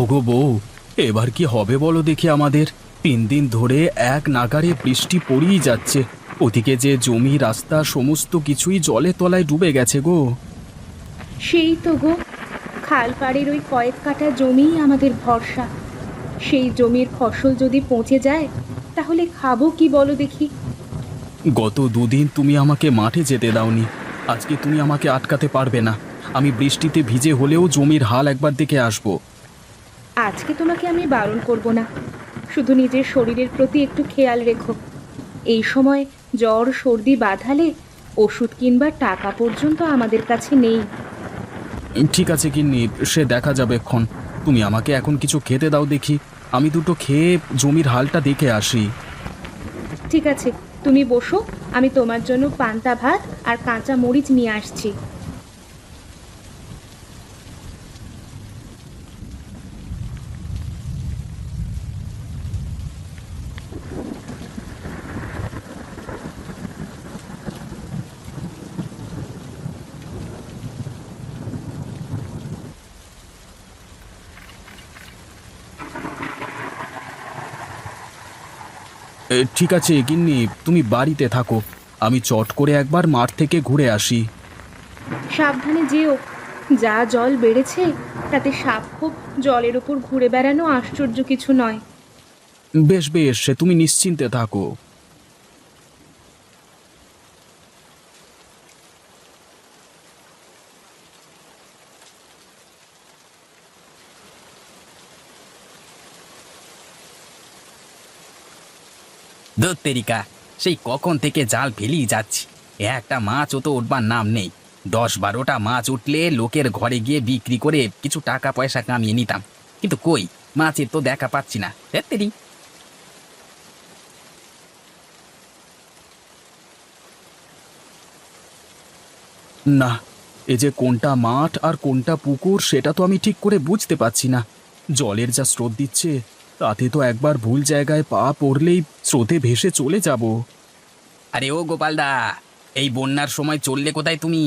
ওগো বউ, এবার কি হবে বলো দেখি আমাদের। 3 দিন ধরে এক নাগাড়ে বৃষ্টি পড়েই যাচ্ছে। ওদিকে যে জমি রাস্তা সমস্ত কিছুই জলে তলায় ডুবে গেছে গো। সেই তো গো, খালপাড়ের ওই কয়েক কাঠা জমিই আমাদের ভরসা। সেই জমির ফসল যদি পচে যায় তাহলে খাবো কি বলো দেখি। গত 2 দিন তুমি আমাকে মাঠে যেতে দাওনি, আজকে তুমি আমাকে আটকাতে পারবে না। আমি বৃষ্টিতে ভিজে হলেও জমির হাল একবার দেখে আসবো। আজকে তোমাকে আমি বারণ করব না, শুধু নিজের শরীরের প্রতি একটু খেয়াল রেখো। এই সময় জ্বর সর্দি বাঁধালে ওষুধ কিনবার টাকা পর্যন্ত আমাদের কাছে নেই। ঠিক আছে গিন্নি, সে দেখা যাবে এক্ষণ। তুমি আমাকে এখন কিছু খেতে দাও দেখি, আমি দুটো খেয়ে জমির হালটা দেখে আসি। ঠিক আছে, তুমি বসো, আমি তোমার জন্য পান্তা ভাত আর কাঁচা মরিচ নিয়ে আসছি। ঠিক আছে গিন্নি, তুমি বাড়িতে থাকো, আমি চট করে একবার মাঠ থেকে ঘুরে আসি। সাবধানে যেও, যা জল বেড়েছে তাতে সাপ খোপ জলের ওপর ঘুরে বেড়ানো আশ্চর্য কিছু নয়। বেশ বেশ, সে তুমি নিশ্চিন্তে থাকো। ধুর তেরিকা, সেই কখন থেকে জাল ফেলেই যাচ্ছি, একটা মাছও তো উঠবার নাম নেই। 10-12টা মাছ উঠলে লোকের ঘরে গিয়ে বিক্রি করে কিছু টাকা পয়সা কামিয়ে নিতাম, কিন্তু কই, মাছের তো দেখা পাচ্ছি না। ধ্যাৎ তেরি। না, এ যে কোনটা মাঠ আর কোনটা পুকুর সেটা তো আমি ঠিক করে বুঝতে পারছি না। জলের যা স্রোত দিচ্ছে, তাতে তো একবার ভুল জায়গায় পা পড়লেই স্রোতে ভেসে চলে যাব। আরে ও গোপালদা, এই বন্যার সময় চললে কোথায় তুমি?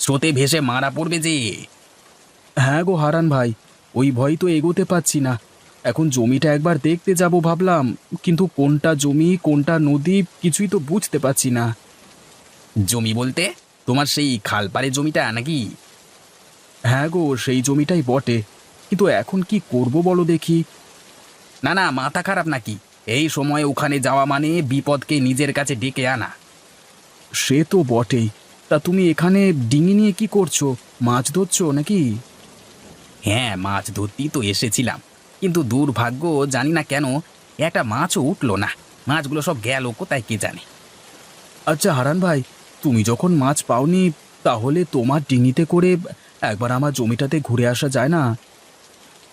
স্রোতে ভেসে মারা পড়বে যে। হ্যাঁ গো হারান ভাই, ওই ভয় তো এগোতে পারছি না। এখন জমিটা একবার দেখতে যাব ভাবলাম, কিন্তু কোনটা জমি কোনটা নদী কিছুই তো বুঝতে পারছি না। জমি বলতে তোমার সেই খালপাড়ে জমিটা নাকি? হ্যাঁ গো, সেই জমিটাই বটে, কিন্তু এখন কি করব বলো দেখি। না না, মাথা খারাপ নাকি? এই সময় ওখানে যাওয়া মানে বিপদকে নিজের কাছে ডেকে আনা। সে তো বটেই। তা তুমি এখানে ডিঙি নিয়ে কি করছো? মাছ ধরছো নাকি? হ্যাঁ, মাছ ধরতেই তো এসেছিলাম, কিন্তু দুর্ভাগ্য, জানি না কেন একটা মাছও উঠলো না। মাছগুলো সব গেল কোথায় কে জানে। আচ্ছা হারান ভাই, তুমি যখন মাছ পাওনি, তাহলে তোমার ডিঙিতে করে একবার আমার জমিটাতে ঘুরে আসা যায় না?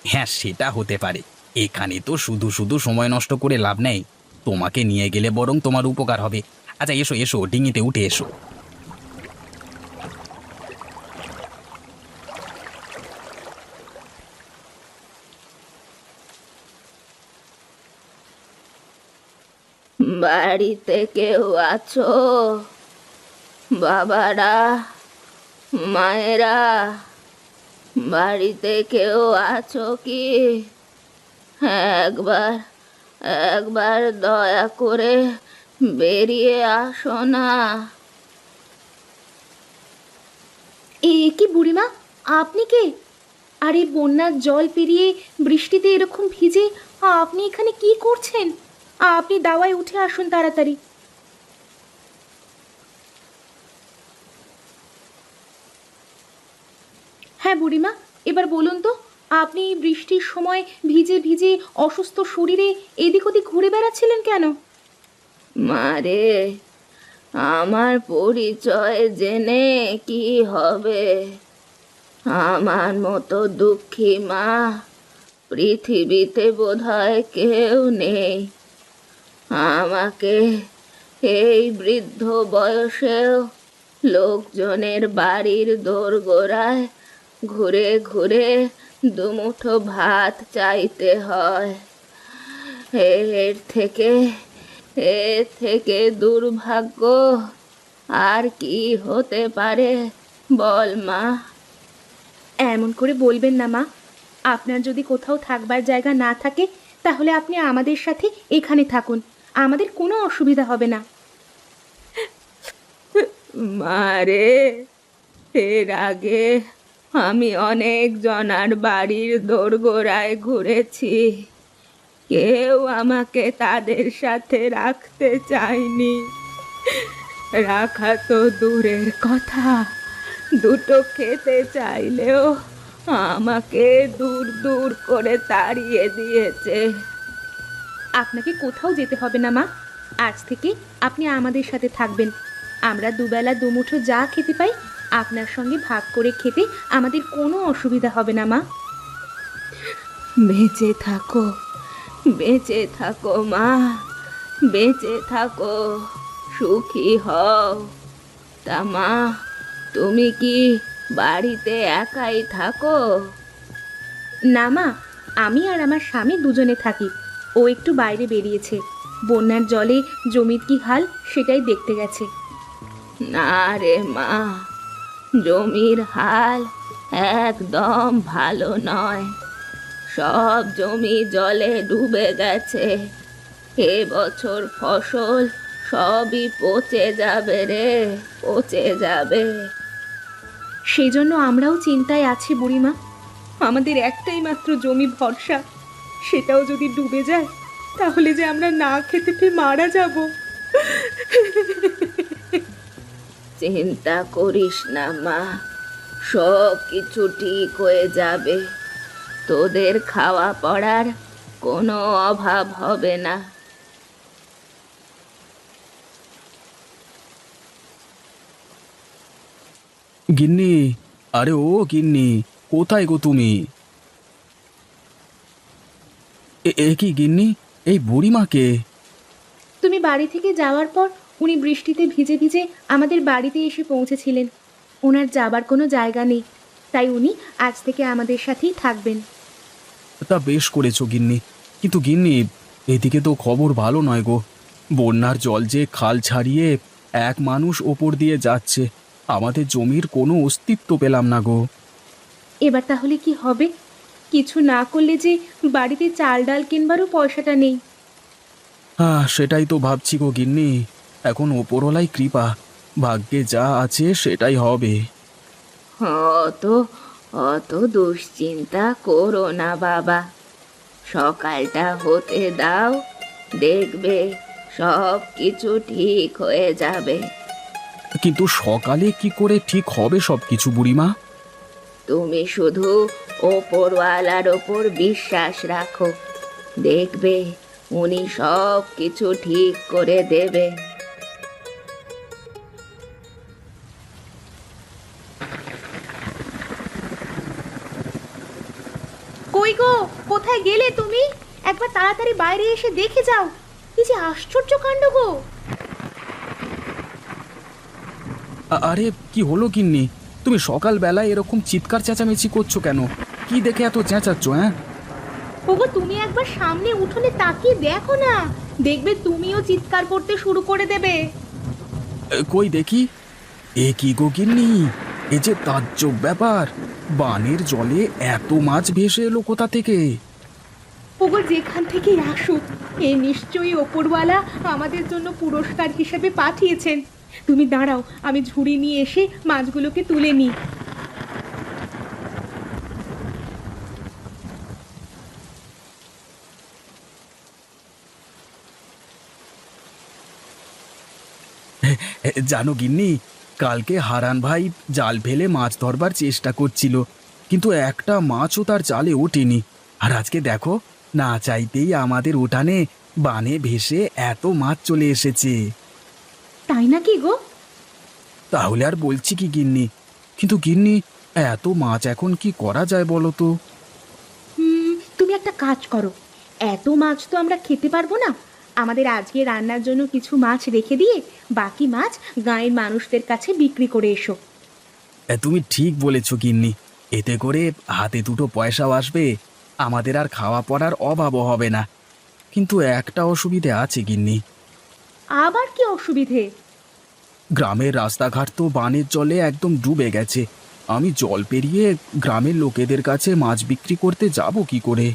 হ্যাঁ, সেটা হতে পারে। এখানে তো শুধু শুধু সময় নষ্ট করে লাভ নেই, তোমাকে নিয়ে গেলে বরং তোমার উপকার হবে। আচ্ছা এসো এসো, ডিঙিতে উঠে এসো। বাড়িতে কেউ আছো বাবারা, মায়েরা? বাড়িতে কেউ আছো কি? একবার একবার দয়া করে বেরিয়ে আসো না। এ কি বুড়িমা, আপনি কে? আর এই বন্যার জল পেরিয়ে বৃষ্টিতে এরকম ভিজে আপনি এখানে কি করছেন? আপনি দাওয়ায় উঠে আসুন তাড়াতাড়ি। হ্যাঁ বুড়িমা, এবার বলুন তো, আপনি এই বৃষ্টির সময় ভিজে ভিজে অসুস্থ শরীরে এদিক ওদিক ঘুরে বেড়াচ্ছিলেন কেন? মারে, আমার পরিচয় জেনে কি হবে? আমার মতো দুঃখী মা পৃথিবীতে বোধহয় কেউ নেই। আমাকে এই বৃদ্ধ বয়সেও লোকজনের বাড়ির দোরগোড়ায় ঘুরে ঘুরে দুমুঠো ভাত চাইতে হয়। এর থেকে এর থেকে দুর্ভাগ্য আর কি হতে পারে বল মা? এমন করে বলবেন না মা, আপনার যদি কোথাও থাকবার জায়গা না থাকে তাহলে আপনি আমাদের সাথে এখানে থাকুন, আমাদের কোনো অসুবিধা হবে না। মারে, এর আগে আমি অনেক জনার বাড়ির দোরগোড়ায় ঘুরেছি, কেউ আমাকে তাদের সাথে রাখতে চায়নি। রাখা তো দূরের কথা, দুটো খেতে চাইলেও আমাকে দূর দূর করে তাড়িয়ে দিয়েছে। আপনাকে কোথাও যেতে হবে না মা, আজ থেকে আপনি আমাদের সাথে থাকবেন। আমরা দুবেলা দুমুঠো যা খেতে পাই আপনার সঙ্গে ভাগ করে খেতে আমাদের কোনো অসুবিধা হবে না মা। বেঁচে থাকো, বেঁচে থাকো মা, বেঁচে থাকো, সুখী হও। তা মা, তুমি কি বাড়িতে একাই থাকো? না মা, আমি আর আমার স্বামী দুজনে থাকি। ও একটু বাইরে বেরিয়েছে, বন্যার জলে জমির কি হাল সেটাই দেখতে গেছে। না রে মা, জমির হাল একদম ভালো নয়, সব জমি জলে ডুবে গেছে। এবছর ফসল সবই পচে যাবে রে, পচে যাবে। সেই জন্য আমরাও চিন্তায় আছি বুড়িমা, আমাদের একটাই মাত্র জমি ভরসা, সেটাও যদি ডুবে যায় তাহলে যে আমরা না খেতে পেয়ে মারা যাব। চিন্তা করিস না মা, সব কিছু ঠিক হয়ে যাবে, তোদের খাওয়া পড়ার কোনো অভাব হবে না। গিন্নি, আরে ও গিন্নি, কোথায় গো তুমি? এ কি গিন্নি, এই বুড়িমাকে? তুমি বাড়ি থেকে যাওয়ার পর উনি বৃষ্টিতে ভিজে ভিজে আমাদের বাড়িতে এসে পৌঁছেছিলেন। ওনার যাবার কোনো জায়গা নেই, তাই উনি আজ থেকে আমাদের সাথেই থাকবেন। তা বেশ করেছো গিন্নি, কিন্তু গিন্নি এদিকে তো খবর ভালো নয় গো। বন্যার জল যে খাল ছাড়িয়ে এক মানুষ ওপর দিয়ে যাচ্ছে, আমাদের জমির কোনো অস্তিত্ব পেলাম না গো। এবার তাহলে কি হবে? কিছু না করলে যে বাড়িতে চাল ডাল কিনবারও পয়সাটা নেই। হ্যাঁ, সেটাই তো ভাবছি গো গিন্নি, এখন ওপরওয়ালাই কৃপা, ভাগ্যে যা আছে সেটাই হবে। অত অত দুশ্চিন্তা করো না বাবা, সকালটা হতে দাও, দেখবে সব কিছু ঠিক হয়ে যাবে। কিন্তু সকালে কি করে ঠিক হবে সব কিছু বুড়িমা? তুমি শুধু ওপরওয়ালার ওপর বিশ্বাস রাখো, দেখবে উনি সব কিছু ঠিক করে দেবে। কই গো, কোথায় গেলে তুমি? একবার তাড়াতাড়ি বাইরে এসে দেখে যাও, কি যে আশ্চর্য কাণ্ড গো। আরে কি হলো গিন্নি, তুমি সকালবেলায় এরকম চিৎকার চেঁচামেচি করছো কেন? কি দেখে এত চেঁচাচ্ছ? হ্যাঁ, ওগো তুমি একবার সামনে উঠোনে তাকিয়ে দেখো না, দেখবে তুমিও চিৎকার করতে শুরু করে দেবে। কই দেখি। এ কি গো গিন্নি, এ যে তাজ্জব ব্যাপার, বানের জলে এত মাছ ভেসে এলো কোথা থেকে? ওগো যেখান থেকেই আসুক, এ নিশ্চয়ই ওপরওয়ালা আমাদের জন্য পুরস্কার হিসেবে পাঠিয়েছেন। তুমি দাঁড়াও, আমি ঝুড়ি নিয়ে এসে মাছগুলোকে তুলে নিই। জানো গিন্নি, কালকে হারান ভাই জাল ফেলে মাছ ধরবার চেষ্টা করছিল, কিন্তু একটা মাছও তার জালে ওঠেনি। আর আজকে দেখো, না চাইতেই আমাদের উঠানে বানে ভেসে এত মাছ চলে এসেছে। তাই নাকি গো? তাহলে আর বলছি কি গিন্নি, কিন্তু গিন্নি এত মাছ এখন কি করা যায় বলো তো? তুমি একটা কাজ করো, এত মাছ তো আমরা খেতে পারবো না, আমাদের আজকে রান্নার জন্য কিছু মাছ রেখে দিয়ে বাকি মাছ গাঁয়ের মানুষদের কাছে বিক্রি করে এসো। তুমি ঠিক বলেছ গিন্নি, এতে করে হাতে দুটো পয়সাও আসবে, আমাদের আর খাওয়া পড়ার অভাবও হবে না। কিন্তু একটা অসুবিধে আছে গিন্নি। আবার কি অসুবিধে? গ্রামের রাস্তাঘাট তো বানের জলে একদম ডুবে গেছে, আমি জল পেরিয়ে গ্রামের লোকেদের কাছে মাছ বিক্রি করতে যাব কি করে?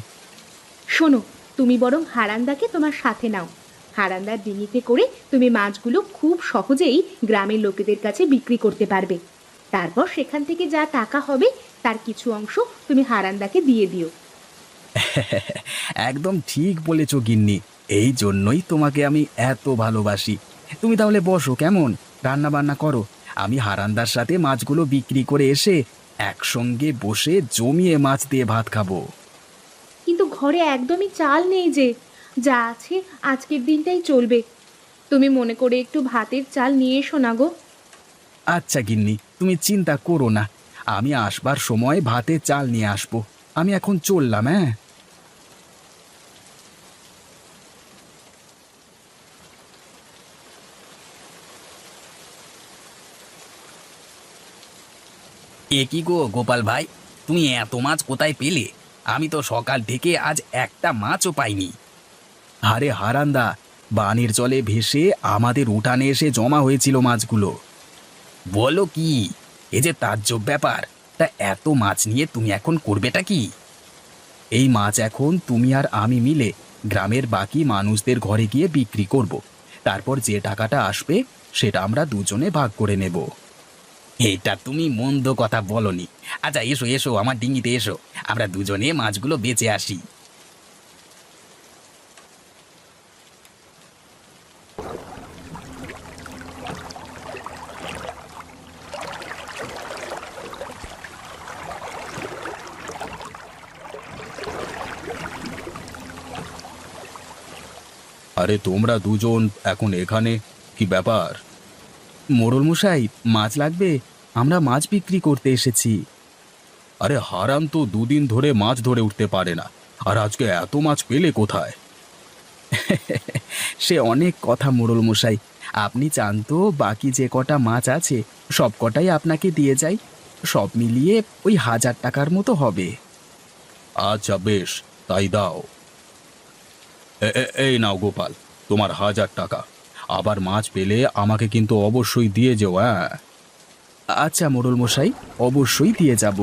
শোনো, তুমি বরং হারান্দাকে তোমার সাথে নাও। হারান্দার ডিঙিতে করে তুমি মাছগুলো খুব সহজেই গ্রামের লোকেদের কাছে বিক্রি করতে পারবে। তারপর সেখান থেকে যা টাকা হবে তার কিছু অংশ তুমি হারান্দাকে দিয়ে দিও। একদম ঠিক বলেছ গিন্নি, এই জন্যই তোমাকে আমি এত ভালোবাসি। তুমি তাহলে বসো, কেমন? রান্না বান্না করো, আমি হারান্দার সাথে মাছগুলো বিক্রি করে এসে একসঙ্গে বসে জমিয়ে মাছ দিয়ে ভাত খাবো। কিন্তু ঘরে একদমই চাল নেই যে, যা আছে আজকের দিনটাই চলবে। তুমি মনে করে একটু ভাতের চাল নিয়ে এসো না গো। আচ্ছা গিন্নি, তুমি চিন্তা করো না, আমি আসবার সময় ভাতে চাল নিয়ে আসবো। আমি এখন চললাম, হ্যাঁ। এ কি গো গোপাল ভাই, তুমি এত মাছ কোথায় পেলে? আমি তো সকাল থেকে আজ একটা মাছও পাইনি। আরে হারান্দা, বানের জলে ভেসে আমাদের উঠানে এসে জমা হয়েছিল মাছগুলো। বলো কি? এ যে তাজ্জব ব্যাপার। তা এত মাছ নিয়ে তুমি এখন করবেটা কি? এই মাছ এখন তুমি আর আমি মিলে গ্রামের বাকি মানুষদের ঘরে গিয়ে বিক্রি করব। তারপর যে টাকাটা আসবে সেটা আমরা দুজনে ভাগ করে নেব। এটা তুমি মন্দ কথা বলনি। আচ্ছা এসো এসো, আমার ডিঙিতে এসো, আমরা দুজনে মাছগুলো বেচে আসি। আরে তোমরা দুজন এখন এখানে, কি ব্যাপার? মোড়ল মশাই, মাছ লাগবে? আমরা মাছ বিক্রি করতে এসেছি। আরে হারাম তো দুদিন ধরে মাছ ধরে উঠতে পারে না, আর আজকে এত মাছ পেলে কোথায়? সে অনেক কথা মোড়ল মশাই, আপনি চান তো বাকি যে কটা মাছ আছে সব কটাই আপনাকে দিয়ে যাই। সব মিলিয়ে ওই 1000 টাকার মতো হবে। আচ্ছা বেশ, তাই দাও। এই নাও গোপাল, তোমার 1000 টাকা। আবার মাছ পেলে আমাকে কিন্তু অবশ্যই দিয়ে যেও, হ্যাঁ। আচ্ছা মোড়ল মশাই, অবশ্যই দিয়ে যাব।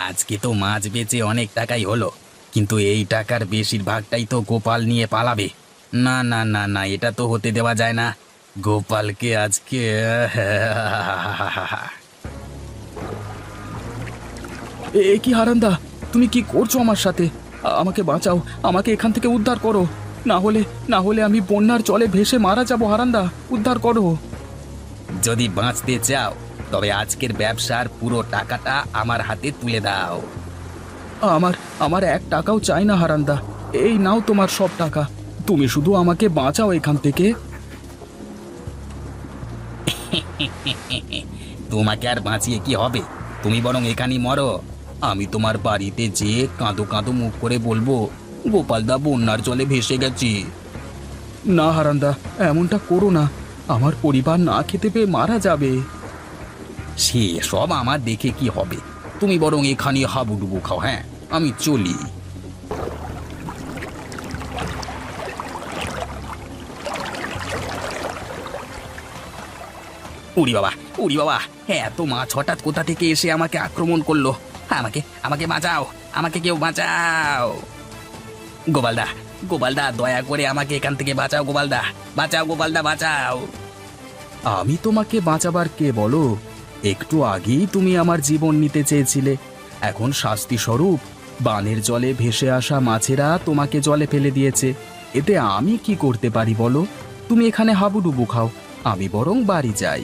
আজকে তো মাছ বেচে অনেক টাকাই হলো, কিন্তু এই টাকার বেশিরভাগটাই তো গোপাল নিয়ে পালাবে। না না না না, এটা তো হতে দেওয়া যায় না। গোপালকে আজকে এ কি হারান্দা, তুমি কি করছো আমার সাথে? আমাকে বাঁচাও, আমাকে এখান থেকে উদ্ধার করো। না হলে আমি বন্যার জলে ভেসে মারা যাব। হারান্দা, উদ্ধার করো। যদি বাঁচতে চাও তবে আজকের ব্যবসার পুরো টাকাটা আমার হাতে তুলে দাও। আমার আমার 1 টাকাও চাই না হারান্দা, এই নাও তোমার সব টাকা। তুমি শুধু আমাকে বাঁচাও এখান থেকে। তোমাকে আর বাঁচিয়ে কি হবে? তুমি বরং এখানেই মরো। আমি তোমার বাড়িতে যেয়ে কাঁদো কাঁদো মুখ করে বলবো, গোপালদা বন্যার জলে ভেসে গেছি। না হারান্দা, এমনটা করো না, আমার পরিবার না খেতে পেয়ে মারা যাবে। সে সব আমার দেখে কি হবে? তুমি বরং এখানে হাবুডুবু খাও। হ্যাঁ, আমি চলি। উড়ি বাবা, উড়ি বাবা, এত মাছ হঠাৎ কোথা থেকে এসে আমাকে আক্রমণ করলো? আমাকে আমাকে বাঁচাও, আমাকে কেউ বাঁচাও। গোপালদা, গোপালদা, দয়া করে আমাকে এখান থেকে বাঁচাও। গোপালদা বাঁচাও, গোপালদা বাঁচাও। আমি তোমাকে বাঁচাবার কে বলো? একটু আগেই তুমি আমার জীবন নিতে চেয়েছিলে। এখন শাস্তি স্বরূপ বানের জলে ভেসে আসা মাছেরা তোমাকে জলে ফেলে দিয়েছে। এতে আমি কি করতে পারি বলো? তুমি এখানে হাবুডুবু খাও, আমি বরং বাড়ি যাই।